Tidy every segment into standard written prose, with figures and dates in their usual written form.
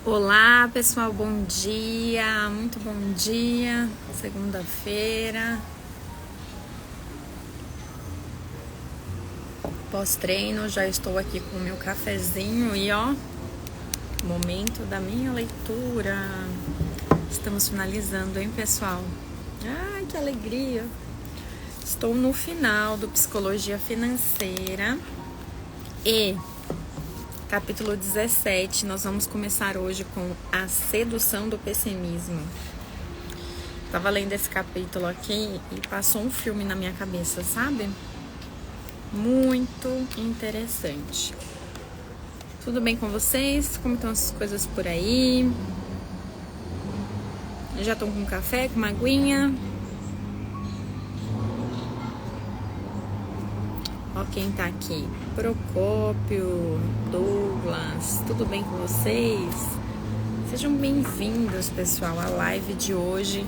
Olá pessoal, bom dia, muito bom dia, segunda-feira, pós-treino, já estou aqui com o meu cafezinho e momento da minha leitura, estamos finalizando, hein pessoal? Ai, que alegria! Estou no final do Psicologia Financeira e capítulo 17, nós vamos começar hoje com a sedução do pessimismo. Tava lendo esse capítulo aqui e passou um filme na minha cabeça, sabe? Muito interessante. Tudo bem com vocês? Como estão as coisas por aí? Já estão com café, com uma aguinha? Ó quem tá aqui, Procópio, Douglas, tudo bem com vocês? Sejam bem-vindos, pessoal, à live de hoje.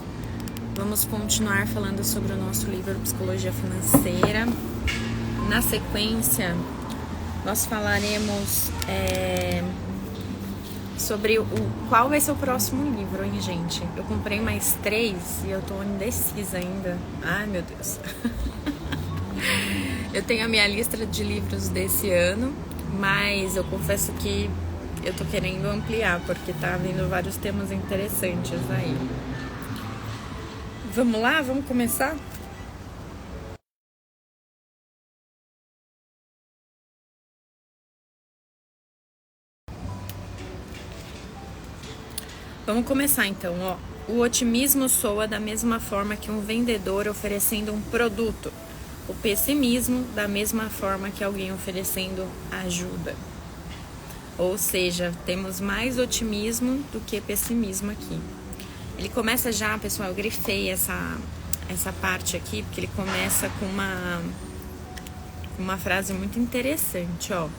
Vamos continuar falando sobre o nosso livro Psicologia Financeira. Na sequência, nós falaremos sobre qual vai ser o próximo livro, hein, gente? Eu comprei mais 3 e eu tô indecisa ainda. Ai, meu Deus. Eu tenho a minha lista de livros desse ano, mas eu confesso que eu tô querendo ampliar, porque tá vindo vários temas interessantes aí. Vamos lá? Vamos começar? Vamos começar então, ó. O otimismo soa da mesma forma que um vendedor oferecendo um produto. O pessimismo, da mesma forma que alguém oferecendo ajuda. Ou seja, temos mais otimismo do que pessimismo aqui. Ele começa já, pessoal, eu grifei essa parte aqui, porque ele começa com uma frase muito interessante, ó.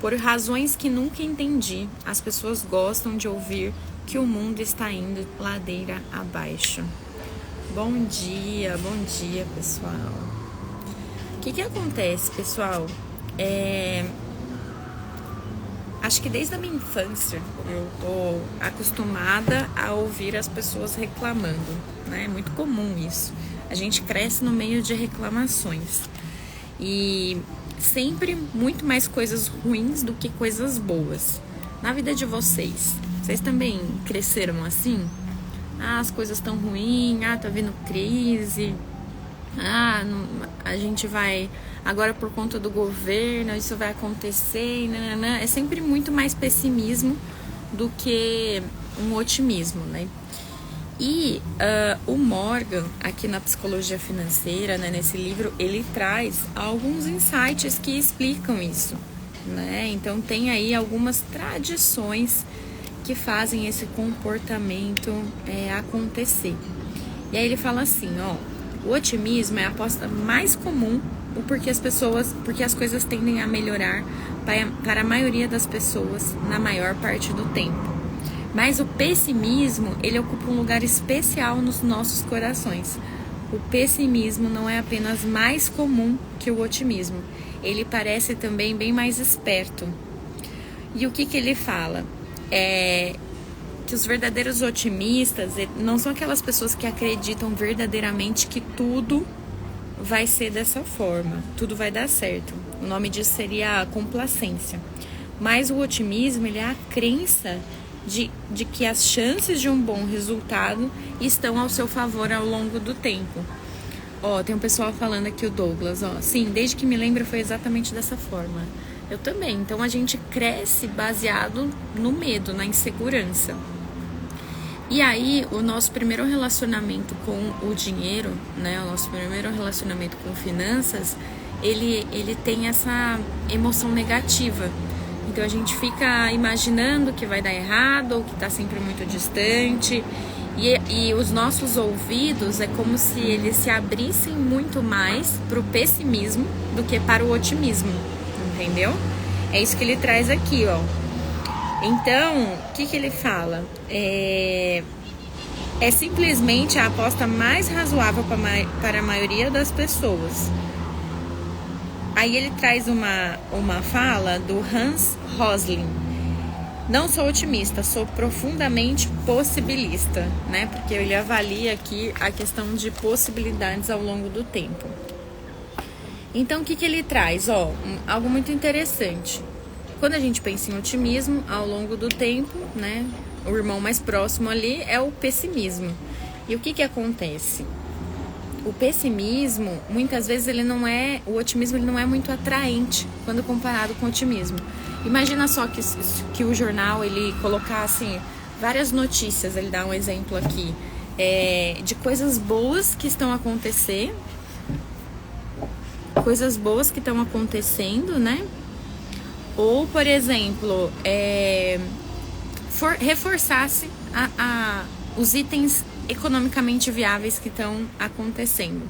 Por razões que nunca entendi, as pessoas gostam de ouvir que o mundo está indo ladeira abaixo. Bom dia, pessoal. O que acontece, pessoal? Acho que desde a minha infância eu tô acostumada a ouvir as pessoas reclamando, né? É muito comum isso. A gente cresce no meio de reclamações. E sempre muito mais coisas ruins do que coisas boas. Na vida de vocês também cresceram assim? As coisas estão ruins, tá vindo crise... a gente vai, agora por conta do governo, isso vai acontecer, nananã. É sempre muito mais pessimismo do que um otimismo, né? E o Morgan, aqui na Psicologia Financeira, né, nesse livro, ele traz alguns insights que explicam isso, né? Então tem aí algumas tradições que fazem esse comportamento acontecer. E aí ele fala assim, ó: o otimismo é a aposta mais comum, porque as coisas tendem a melhorar para a maioria das pessoas na maior parte do tempo. Mas o pessimismo, ele ocupa um lugar especial nos nossos corações. O pessimismo não é apenas mais comum que o otimismo, ele parece também bem mais esperto. E o que ele fala? Que os verdadeiros otimistas não são aquelas pessoas que acreditam verdadeiramente que tudo vai ser dessa forma, tudo vai dar certo. O nome disso seria complacência. Mas o otimismo, ele é a crença de que as chances de um bom resultado estão ao seu favor ao longo do tempo. Ó, tem um pessoal falando aqui, o Douglas, ó, sim, desde que me lembro foi exatamente dessa forma. Eu também. Então a gente cresce baseado no medo, na insegurança. E aí, o nosso primeiro relacionamento com o dinheiro, né, o nosso primeiro relacionamento com finanças, ele tem essa emoção negativa. Então a gente fica imaginando que vai dar errado ou que está sempre muito distante. E os nossos ouvidos é como se eles se abrissem muito mais para o pessimismo do que para o otimismo, entendeu? É isso que ele traz aqui, ó. Então, o que ele fala? É simplesmente a aposta mais razoável para a maioria das pessoas. Aí ele traz uma fala do Hans Rosling. Não sou otimista, sou profundamente possibilista, né? Porque ele avalia aqui a questão de possibilidades ao longo do tempo. Então, o que ele traz? Algo muito interessante. Quando a gente pensa em otimismo, ao longo do tempo, né? O irmão mais próximo ali é o pessimismo. E o que acontece? O pessimismo, muitas vezes, o otimismo ele não é muito atraente quando comparado com o otimismo. Imagina só que o jornal ele colocasse várias notícias, ele dá um exemplo aqui, de coisas boas que estão acontecendo, né? Ou, por exemplo, reforçasse os itens economicamente viáveis que estão acontecendo.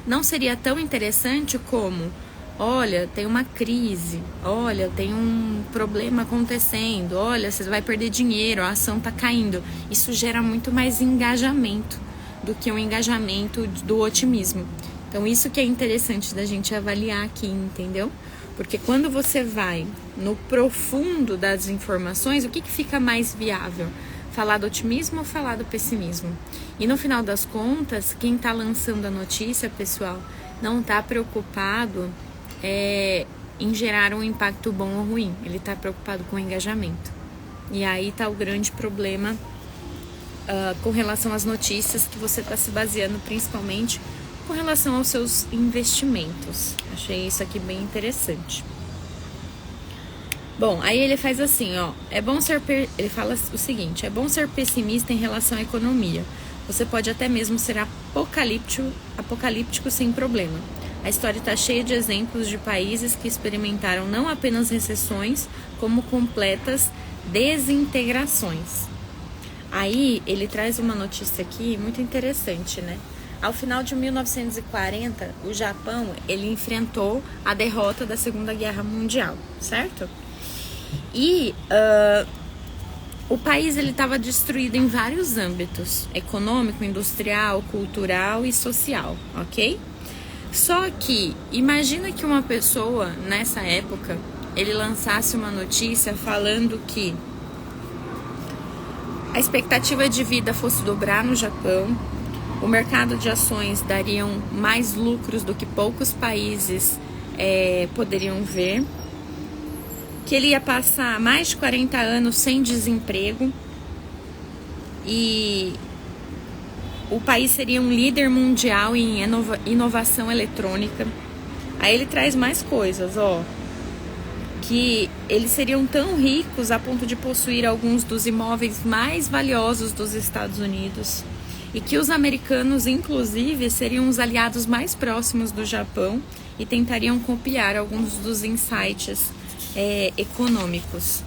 Não seria tão interessante como, olha, tem uma crise, olha, tem um problema acontecendo, olha, você vai perder dinheiro, a ação está caindo. Isso gera muito mais engajamento do que o engajamento do otimismo. Então, isso que é interessante da gente avaliar aqui, entendeu? Porque quando você vai no profundo das informações, o que fica mais viável? Falar do otimismo ou falar do pessimismo? E no final das contas, quem está lançando a notícia, pessoal, não está preocupado em gerar um impacto bom ou ruim. Ele está preocupado com o engajamento. E aí está o grande problema com relação às notícias que você está se baseando, principalmente com relação aos seus investimentos. Achei isso aqui bem interessante. Bom, aí ele faz assim, ele fala o seguinte: é bom ser pessimista em relação à economia. Você pode até mesmo ser apocalíptico sem problema. A história está cheia de exemplos de países que experimentaram não apenas recessões, como completas desintegrações. Aí ele traz uma notícia aqui muito interessante, né? Ao final de 1940, o Japão ele enfrentou a derrota da Segunda Guerra Mundial, certo? E o país estava destruído em vários âmbitos: econômico, industrial, cultural e social, ok? Só que imagina que uma pessoa nessa época ele lançasse uma notícia falando que a expectativa de vida fosse dobrar no Japão, o mercado de ações dariam mais lucros do que poucos países poderiam ver, que ele ia passar mais de 40 anos sem desemprego e o país seria um líder mundial em inovação eletrônica. Aí ele traz mais coisas, que eles seriam tão ricos a ponto de possuir alguns dos imóveis mais valiosos dos Estados Unidos e que os americanos, inclusive, seriam os aliados mais próximos do Japão e tentariam copiar alguns dos insights econômicos.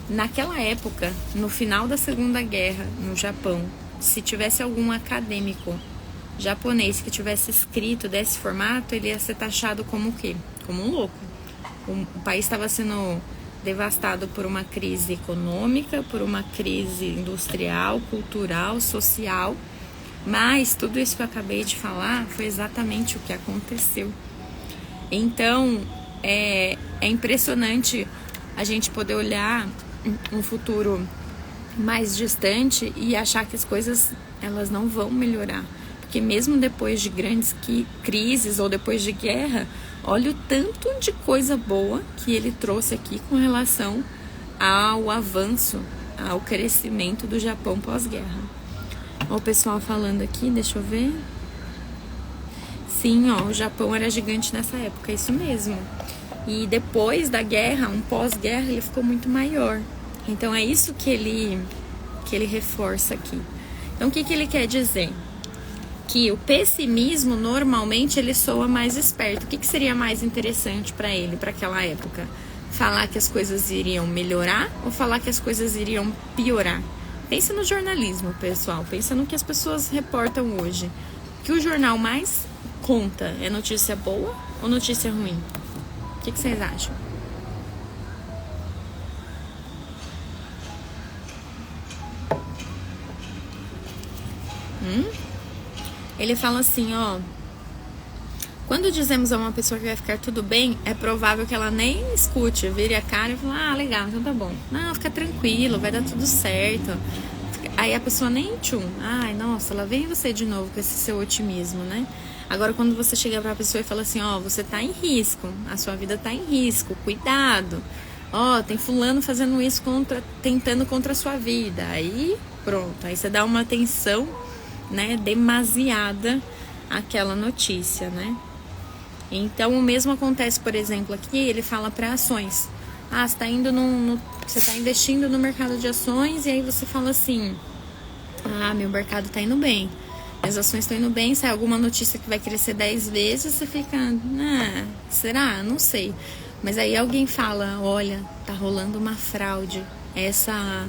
Naquela época, no final da Segunda Guerra, no Japão, se tivesse algum acadêmico japonês que tivesse escrito desse formato, ele ia ser taxado como o quê? Como um louco. O país estava sendo devastado por uma crise econômica, por uma crise industrial, cultural, social, mas tudo isso que eu acabei de falar foi exatamente o que aconteceu. Então, é impressionante a gente poder olhar um futuro mais distante e achar que as coisas elas não vão melhorar. Porque mesmo depois de grandes crises ou depois de guerra, olha o tanto de coisa boa que ele trouxe aqui com relação ao avanço, ao crescimento do Japão pós-guerra. Ó, o pessoal falando aqui, deixa eu ver. Sim, o Japão era gigante nessa época, é isso mesmo. E depois da guerra, um pós-guerra, ele ficou muito maior. Então é isso que ele reforça aqui. Então o que ele quer dizer? Que o pessimismo normalmente ele soa mais esperto. O que seria mais interessante para ele, para aquela época? Falar que as coisas iriam melhorar ou falar que as coisas iriam piorar? Pensa no jornalismo, pessoal. Pensa no que as pessoas reportam hoje. Que o jornal mais conta é notícia boa ou notícia ruim? O que vocês acham? Ele fala assim, Quando dizemos a uma pessoa que vai ficar tudo bem, é provável que ela nem escute, vire a cara e fale, ah, legal, então tá bom. Não, fica tranquilo, vai dar tudo certo. Aí a pessoa nem ai, nossa, lá vem você de novo com esse seu otimismo, né? Agora, quando você chega pra pessoa e fala assim, ó, você tá em risco, a sua vida tá em risco, cuidado. Ó, tem fulano fazendo isso tentando contra a sua vida. Aí, pronto, aí você dá uma atenção, né, demasiada àquela notícia, né? Então, o mesmo acontece, por exemplo, aqui, ele fala para ações. Ah, você tá indo você tá investindo no mercado de ações e aí você fala assim, ah, meu mercado tá indo bem. As ações estão indo bem, sai alguma notícia que vai crescer 10 vezes, você fica, ah, será? Não sei. Mas aí alguém fala, olha, tá rolando uma fraude, essa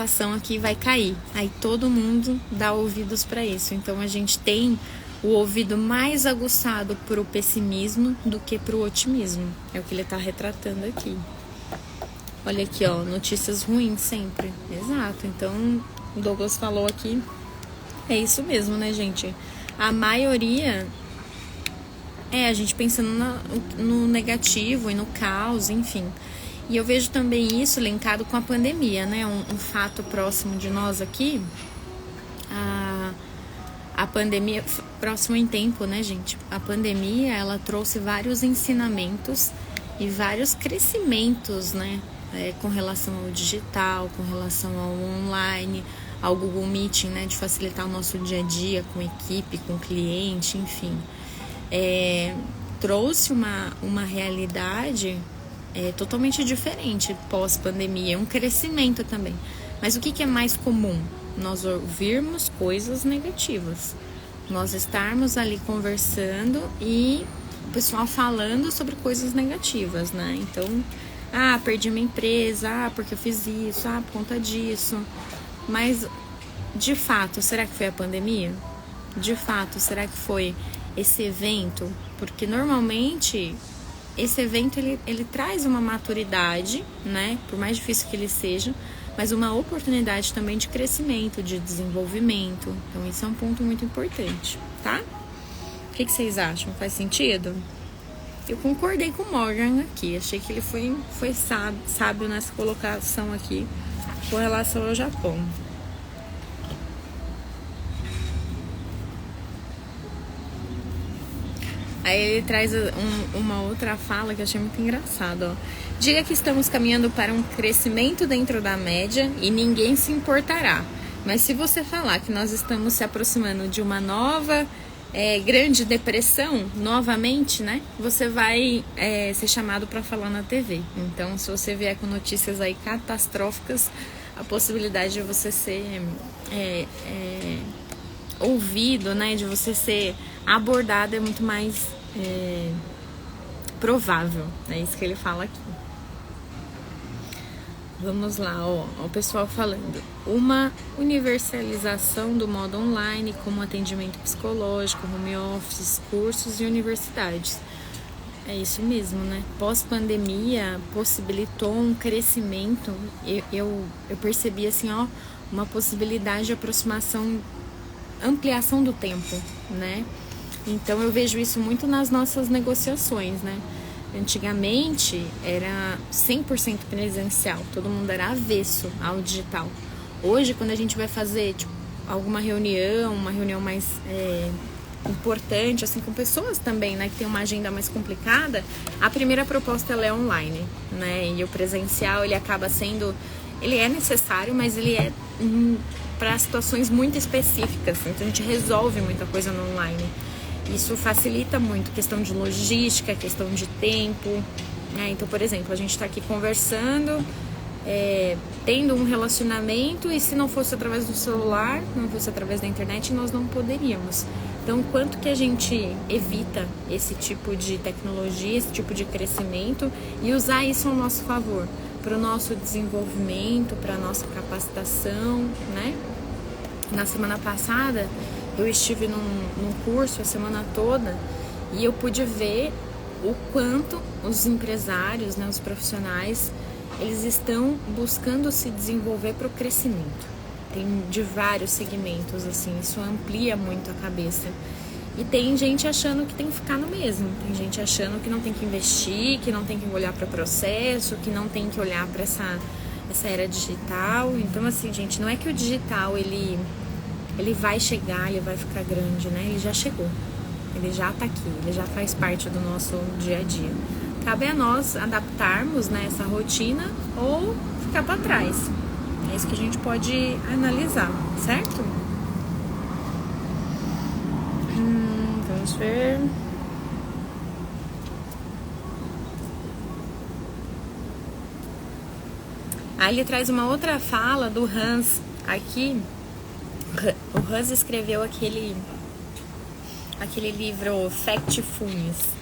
ação aqui vai cair. Aí todo mundo dá ouvidos para isso. Então a gente tem o ouvido mais aguçado pro pessimismo do que pro otimismo. É o que ele tá retratando aqui. Olha aqui, ó, notícias ruins sempre. Exato. Então, o Douglas falou aqui, é isso mesmo, né, gente? A maioria a gente pensando no negativo e no caos, enfim. E eu vejo também isso linkado com a pandemia, né? Um fato próximo de nós aqui, a pandemia, próximo em tempo, né, gente? A pandemia, ela trouxe vários ensinamentos e vários crescimentos, né? Com relação ao digital, com relação ao online, ao Google Meeting, né? De facilitar o nosso dia a dia com equipe, com cliente, enfim. Trouxe uma realidade totalmente diferente pós-pandemia, um crescimento também. Mas o que é mais comum? Nós ouvirmos coisas negativas, nós estarmos ali conversando e o pessoal falando sobre coisas negativas, né? Então, perdi minha empresa, porque eu fiz isso, por conta disso. Mas, de fato, será que foi a pandemia? De fato, será que foi esse evento? Porque normalmente esse evento ele traz uma maturidade, né? Por mais difícil que ele seja, mas uma oportunidade também de crescimento, de desenvolvimento. Então isso é um ponto muito importante, tá? O que vocês acham? Faz sentido? Eu concordei com o Morgan aqui, achei que ele foi sábio nessa colocação aqui com relação ao Japão. Aí ele traz uma outra fala que eu achei muito engraçada, ó. Diga que estamos caminhando para um crescimento dentro da média e ninguém se importará. Mas se você falar que nós estamos se aproximando de uma nova grande depressão, novamente, né? Você vai ser chamado para falar na TV. Então, se você vier com notícias aí catastróficas, a possibilidade de você ser ouvido, né? De você ser abordado é muito mais provável. É isso que ele fala aqui. Vamos lá, ó, o pessoal falando. Uma universalização do modo online, como atendimento psicológico, home office, cursos e universidades. É isso mesmo, né? Pós-pandemia possibilitou um crescimento. Eu percebi assim, ó, uma possibilidade de aproximação, ampliação do tempo, né? Então eu vejo isso muito nas nossas negociações, né? Antigamente era 100% presencial, todo mundo era avesso ao digital. Hoje, quando a gente vai fazer alguma reunião, uma reunião mais importante, assim, com pessoas também, né, que tem uma agenda mais complicada, a primeira proposta ela é online, né? E o presencial ele acaba sendo, ele é necessário, mas ele é para situações muito específicas. Então a gente resolve muita coisa no online. Isso facilita muito questão de logística, questão de tempo, né? Então, por exemplo, a gente está aqui conversando, tendo um relacionamento, e se não fosse através do celular, não fosse através da internet, nós não poderíamos. Então, quanto que a gente evita esse tipo de tecnologia, esse tipo de crescimento e usar isso ao nosso favor, para o nosso desenvolvimento, para a nossa capacitação, né? Na semana passada, eu estive num curso a semana toda e eu pude ver o quanto os empresários, né, os profissionais, eles estão buscando se desenvolver para o crescimento. Tem de vários segmentos, assim, isso amplia muito a cabeça. E tem gente achando que tem que ficar no mesmo. Tem gente achando que não tem que investir, que não tem que olhar para o processo, que não tem que olhar para essa era digital. Então, assim, gente, não é que o digital, ele vai chegar, ele vai ficar grande, né? Ele já chegou. Ele já tá aqui, ele já faz parte do nosso dia a dia. Cabe a nós adaptarmos, né, essa rotina ou ficar para trás. É isso que a gente pode analisar, certo? Vamos ver. Aí ele traz uma outra fala do Hans aqui. O Hans escreveu aquele livro Factfulness.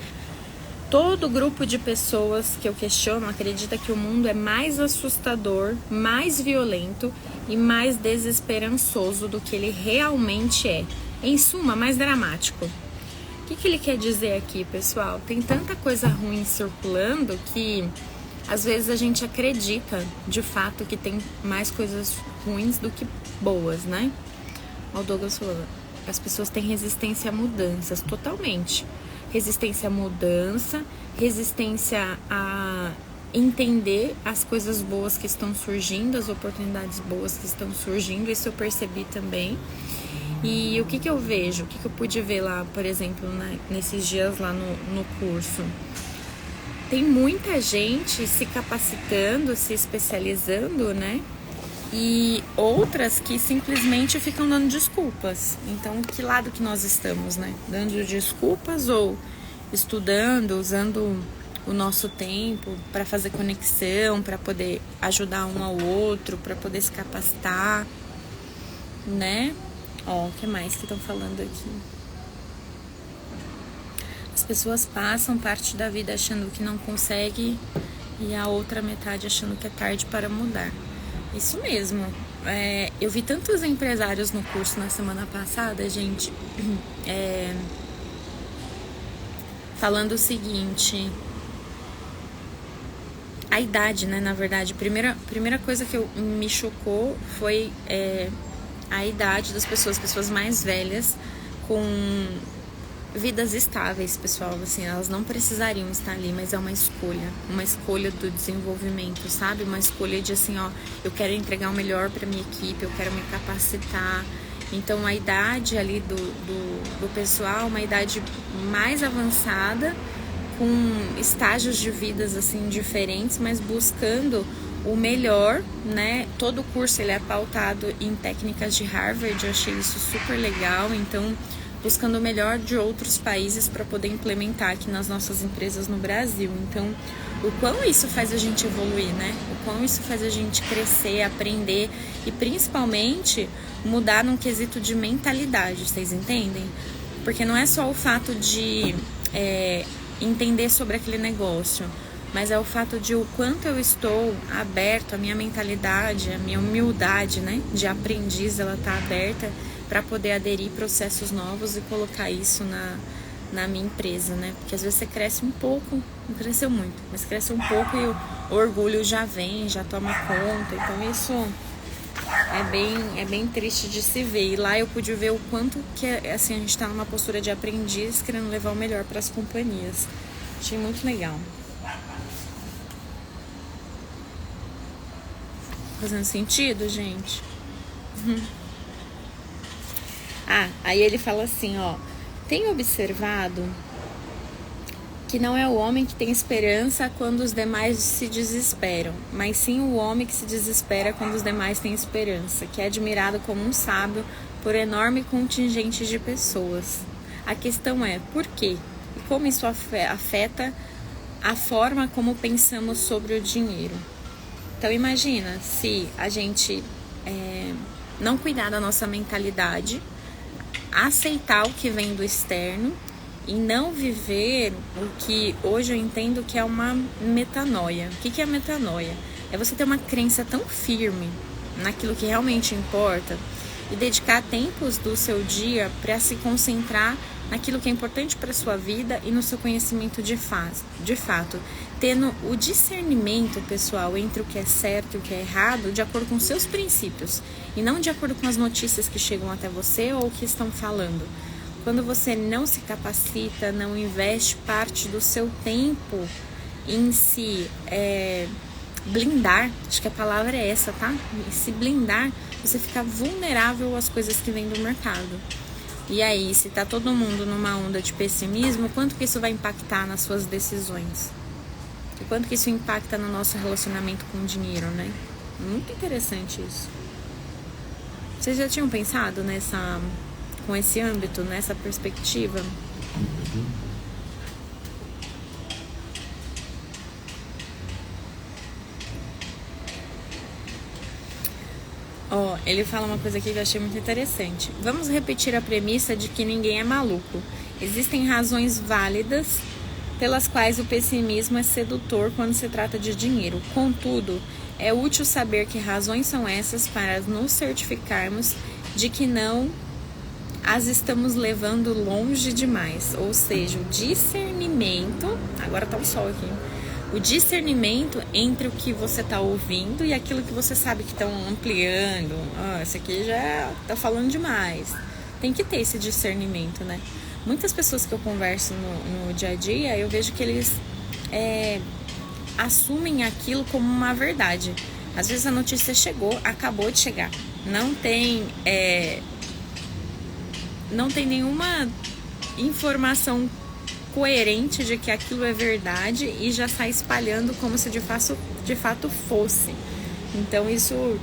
Todo grupo de pessoas que eu questiono acredita que o mundo é mais assustador, mais violento e mais desesperançoso do que ele realmente é. Em suma, mais dramático. O que ele quer dizer aqui, pessoal? Tem tanta coisa ruim circulando que às vezes a gente acredita de fato que tem mais coisas ruins do que boas, né? O Douglas falou, as pessoas têm resistência a mudanças, totalmente. Resistência à mudança, resistência a entender as coisas boas que estão surgindo, as oportunidades boas que estão surgindo, isso eu percebi também. E o que eu vejo, o que eu pude ver lá, por exemplo, nesses dias lá no curso? Tem muita gente se capacitando, se especializando, né? E outras que simplesmente ficam dando desculpas. Então, que lado que nós estamos, né? Dando desculpas ou estudando, usando o nosso tempo para fazer conexão, para poder ajudar um ao outro, para poder se capacitar, né? Ó, o que mais que estão falando aqui? As pessoas passam parte da vida achando que não consegue e a outra metade achando que é tarde para mudar. Isso mesmo. Eu vi tantos empresários no curso na semana passada, gente, falando o seguinte, a idade, né, na verdade. Primeira coisa que me chocou foi a idade das pessoas mais velhas com vidas estáveis, pessoal, assim, elas não precisariam estar ali, mas é uma escolha do desenvolvimento, sabe? Uma escolha de assim, ó, eu quero entregar o melhor para minha equipe, eu quero me capacitar. Então a idade ali do pessoal, uma idade mais avançada, com estágios de vidas assim diferentes, mas buscando o melhor, né? Todo o curso ele é pautado em técnicas de Harvard, eu achei isso super legal, então buscando o melhor de outros países para poder implementar aqui nas nossas empresas no Brasil. Então, o quão isso faz a gente evoluir, né? O quão isso faz a gente crescer, aprender e principalmente mudar num quesito de mentalidade, vocês entendem? Porque não é só o fato de entender sobre aquele negócio, mas é o fato de o quanto eu estou aberto, a minha mentalidade, a minha humildade, né, de aprendiz, ela tá aberta para poder aderir processos novos e colocar isso na minha empresa, né? Porque às vezes você cresce um pouco, não cresceu muito, mas cresce um pouco e o orgulho já vem, já toma conta. Então isso é bem triste de se ver. E lá eu pude ver o quanto que assim, a gente tá numa postura de aprendiz, querendo levar o melhor para as companhias. Achei muito legal. Fazendo sentido, gente? Aí ele fala assim, ó, tem observado que não é o homem que tem esperança quando os demais se desesperam, mas sim o homem que se desespera quando os demais têm esperança, que é admirado como um sábio por enorme contingente de pessoas. A questão é, por quê? E como isso afeta a forma como pensamos sobre o dinheiro? Então imagina se a gente não cuidar da nossa mentalidade, aceitar o que vem do externo e não viver o que hoje eu entendo que é uma metanoia. O que é metanoia? É você ter uma crença tão firme naquilo que realmente importa e dedicar tempos do seu dia para se concentrar naquilo que é importante para a sua vida e no seu conhecimento de fato, tendo o discernimento, pessoal, entre o que é certo e o que é errado, de acordo com seus princípios, e não de acordo com as notícias que chegam até você ou o que estão falando. quando você não se capacita, não investe parte do seu tempo em se blindar, acho que a palavra é essa, tá? Se blindar, você fica vulnerável às coisas que vêm do mercado. E aí, se tá todo mundo numa onda de pessimismo, quanto que isso vai impactar nas suas decisões? E quanto que isso impacta no nosso relacionamento com o dinheiro, né? Muito interessante isso. Vocês já tinham pensado com esse âmbito, nessa perspectiva? Ele fala uma coisa aqui que eu achei muito interessante. Vamos repetir a premissa de que ninguém é maluco. Existem razões válidas pelas quais o pessimismo é sedutor quando se trata de dinheiro. Contudo, é útil saber que razões são essas para nos certificarmos de que não as estamos levando longe demais. Ou seja, o discernimento... Agora tá o sol aqui. O discernimento entre o que você está ouvindo e aquilo que você sabe que estão ampliando. Esse aqui já tá falando demais. Tem que ter esse discernimento, né? Muitas pessoas que eu converso no dia a dia, eu vejo que eles assumem aquilo como uma verdade. Às vezes a notícia chegou, acabou de chegar. Não tem nenhuma informação coerente de que aquilo é verdade e já sai espalhando como se de fato fosse. Então isso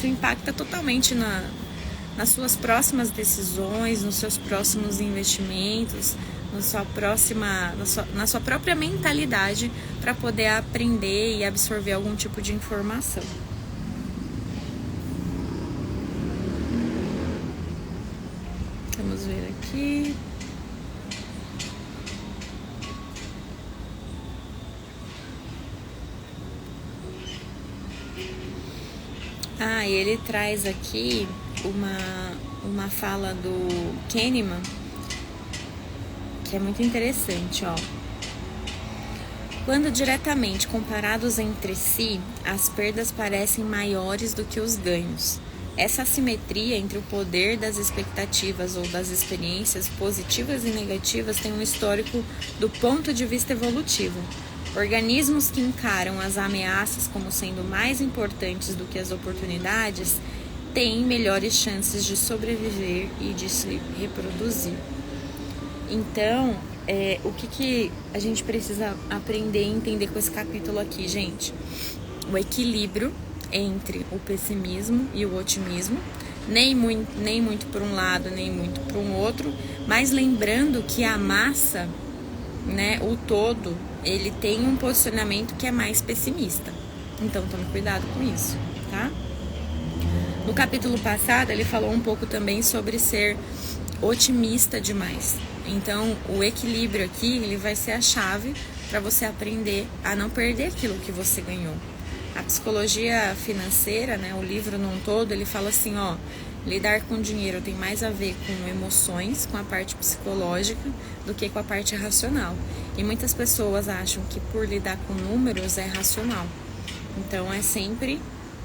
impacta totalmente nas suas próximas decisões, nos seus próximos investimentos, na sua própria mentalidade para poder aprender e absorver algum tipo de informação. Vamos ver aqui. E ele traz aqui uma fala do Kahneman, que é muito interessante, Quando diretamente comparados entre si, as perdas parecem maiores do que os ganhos. Essa assimetria entre o poder das expectativas ou das experiências positivas e negativas tem um histórico do ponto de vista evolutivo. Organismos que encaram as ameaças como sendo mais importantes do que as oportunidades têm melhores chances de sobreviver e de se reproduzir. Então, o que a gente precisa aprender e entender com esse capítulo aqui, gente? O equilíbrio entre o pessimismo e o otimismo, nem muito para um lado, nem muito para um outro, mas lembrando que a massa, né, o todo, ele tem um posicionamento que é mais pessimista. Então, tome cuidado com isso, tá? No capítulo passado, ele falou um pouco também sobre ser otimista demais. Então, o equilíbrio aqui, ele vai ser a chave para você aprender a não perder aquilo que você ganhou. A psicologia financeira, né, o livro num todo, ele fala assim, lidar com dinheiro tem mais a ver com emoções, com a parte psicológica, do que com a parte racional. E muitas pessoas acham que por lidar com números é racional. Então é sempre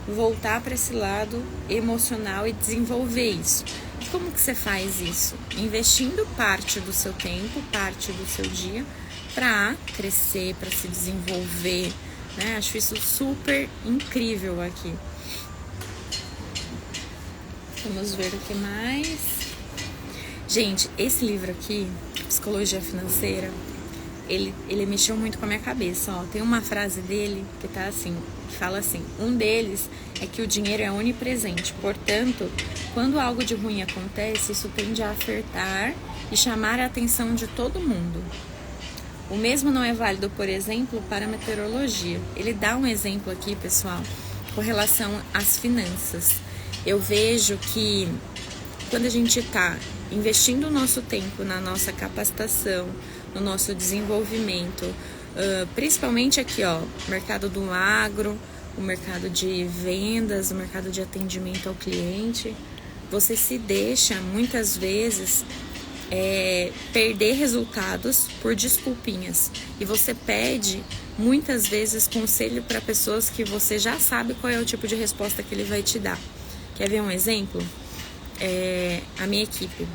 voltar para esse lado emocional e desenvolver isso. E como que você faz isso? Investindo parte do seu tempo, parte do seu dia, para crescer, para se desenvolver, né? Acho isso super incrível aqui. Vamos ver o que mais. Gente, esse livro aqui, Psicologia Financeira, ele mexeu muito com a minha cabeça, Tem uma frase dele que tá assim, que fala assim: um deles é que o dinheiro é onipresente, portanto, quando algo de ruim acontece, isso tende a afetar e chamar a atenção de todo mundo. O mesmo não é válido, por exemplo, para a meteorologia. Ele dá um exemplo aqui, pessoal, com relação às finanças. Eu vejo que quando a gente está investindo o nosso tempo na nossa capacitação, no nosso desenvolvimento, principalmente aqui, mercado do agro, o mercado de vendas, o mercado de atendimento ao cliente, você se deixa muitas vezes perder resultados por desculpinhas. E você pede muitas vezes conselho para pessoas que você já sabe qual é o tipo de resposta que ele vai te dar. Quer ver um exemplo? A minha equipe.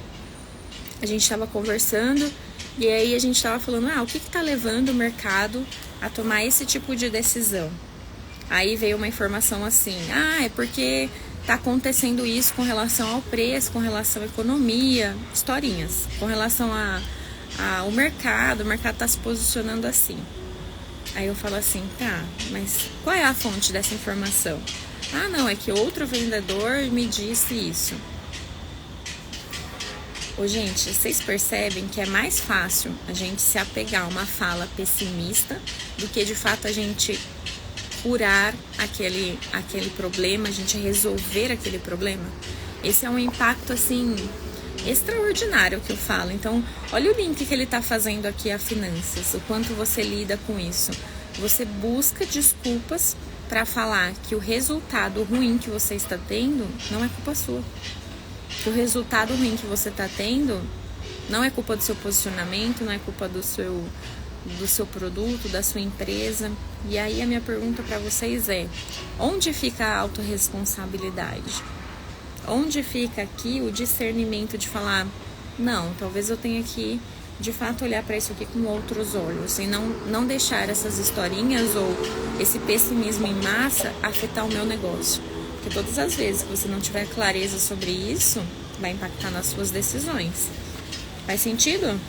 a gente estava conversando e aí a gente estava falando, o que está levando o mercado a tomar esse tipo de decisão? Aí veio uma informação assim, é porque está acontecendo isso com relação ao preço, com relação à economia, historinhas, com relação ao mercado, o mercado está se posicionando assim. Aí eu falo assim, tá, mas qual é a fonte dessa informação? Não, é que outro vendedor me disse isso. Gente, vocês percebem que é mais fácil a gente se apegar a uma fala pessimista do que de fato a gente curar aquele problema, a gente resolver aquele problema? Esse é um impacto, assim, extraordinário que eu falo. Então, olha o link que ele está fazendo aqui a finanças, o quanto você lida com isso. Você busca desculpas para falar que o resultado ruim que você está tendo não é culpa sua. Que o resultado ruim que você está tendo não é culpa do seu posicionamento, não é culpa do seu produto, da sua empresa. E aí a minha pergunta para vocês é: onde fica a autorresponsabilidade? Onde fica aqui o discernimento de falar, não, talvez eu tenha que de fato olhar para isso aqui com outros olhos e não deixar essas historinhas ou esse pessimismo em massa afetar o meu negócio? Porque todas as vezes que você não tiver clareza sobre isso, vai impactar nas suas decisões. Faz sentido?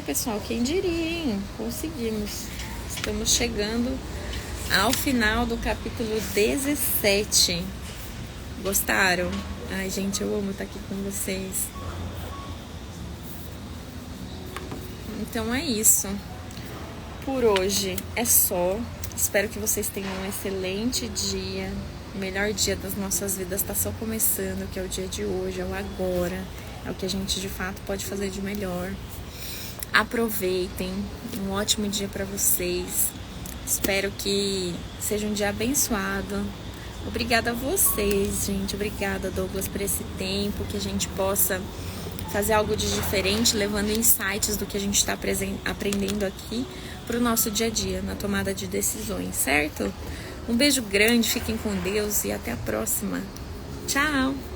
Pessoal, quem diria, hein? Conseguimos. Estamos chegando ao final do capítulo 17. Gostaram? Ai, gente, eu amo estar aqui com vocês. Então é isso. Por hoje é só. Espero que vocês tenham um excelente dia. O melhor dia das nossas vidas está só começando, que é o dia de hoje, é o agora. É o que a gente de fato pode fazer de melhor. Aproveitem. Um ótimo dia para vocês. Espero que seja um dia abençoado. Obrigada a vocês, gente. Obrigada, Douglas, por esse tempo, que a gente possa fazer algo de diferente, levando insights do que a gente está aprendendo aqui para o nosso dia a dia, na tomada de decisões, certo? Um beijo grande, fiquem com Deus e até a próxima. Tchau!